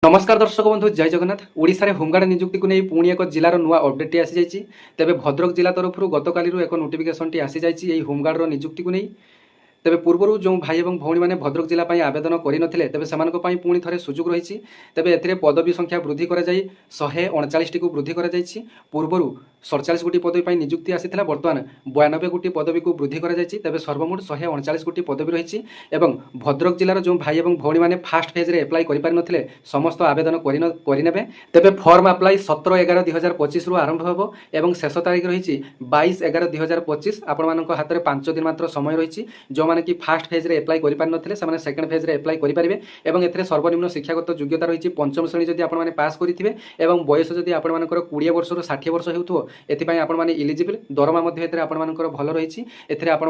नमस्कार दर्शक बंधु जय जगन्नाथ। ओडिशा रे होमगार्ड नियुक्ति को नहीं पुणी एक जिलार नुआ अपडेट आसी जाइए। तेबे भद्रक जिला तरफ गतकाली एक नोटिफिकेशन टी आसी जाइए होमगार्ड नियुक्ति को नहीं। तेबे पूर्व जो भाई और भौणी मैंने भद्रक जिला आवेदन करते तेबे से पुणी थे सुजोग रही। तेबे ए पदवी संख्या वृद्धि कर 139 को वृद्धि कर पूर्वर 47 गोटी पदवी नियुक्ति आसाला। बर्तमान 92 गोटी पदवी को वृद्धि कर सर्वमोट 139 गोटी पदवी रही। भद्रक जिलार जो भाई और भौणी मैंने फास्ट फेज्रे एप्लाय कर समस्त आवेदन करे। तेबे फर्म अप्लाई 17/11/2025 आरंभ हो और शेष तारीख रही 22/11/2025। आपण हाथ में 5 दिन मात्र समय रही। जो मैंने कि फास्ट फेज रे एप्लाय करें से सेकेंड फेज रे एप्लाय करेंगे। और सर्वनिम्न शिक्षागत योग्यता रही 5म श्रेणी जदि आपने पास करेंगे और बयस जदि आपर 20 वर्ष 60 वर्ष हो आपने इलिजिबल। दरमा आपर भल रही। आपर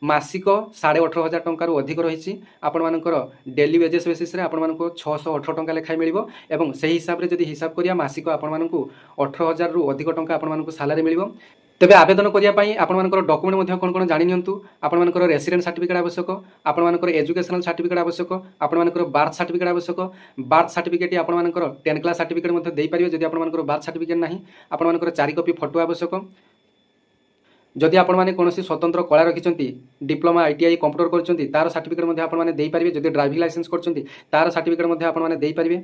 मासिक 18,500 टंकार अधिक रही। आपर डेली वेजेस बेसीस आपको 618 टंका लेखाएं मिल और से हिसाब से जब हिसाब करिया मासिक आपको 18,000 रु अधिक टंका आपको सालारी मिल। तेबे आवेदन करने आपर डॉक्यूमेंट कौन कौन जानी नियंतु। आपर रेसिडेंट सर्टिफिकेट आवश्यक, आपर एजुकेशनल सर्टिफिकेट आवश्यक, आपर बार्थ सर्टिफिकेट आवश्यक। बार्थ सर्टिफिकेट आपर 10 क्लास सर्टिफिकेट दे पारे। जदि आपर बार्थ सर्टिफिकेट ना आपर 4 कॉपी फोटो आवश्यक। जदि आपने कौन स्वतंत्र कला रखिंट डिप्लोमा ITI कंप्यूटर कर तार सर्टिफिकेट आपने दे पारे। जदि ड्राइविंग लाइसेंस कर तार सर्टिफिकेट आपने दे पारे।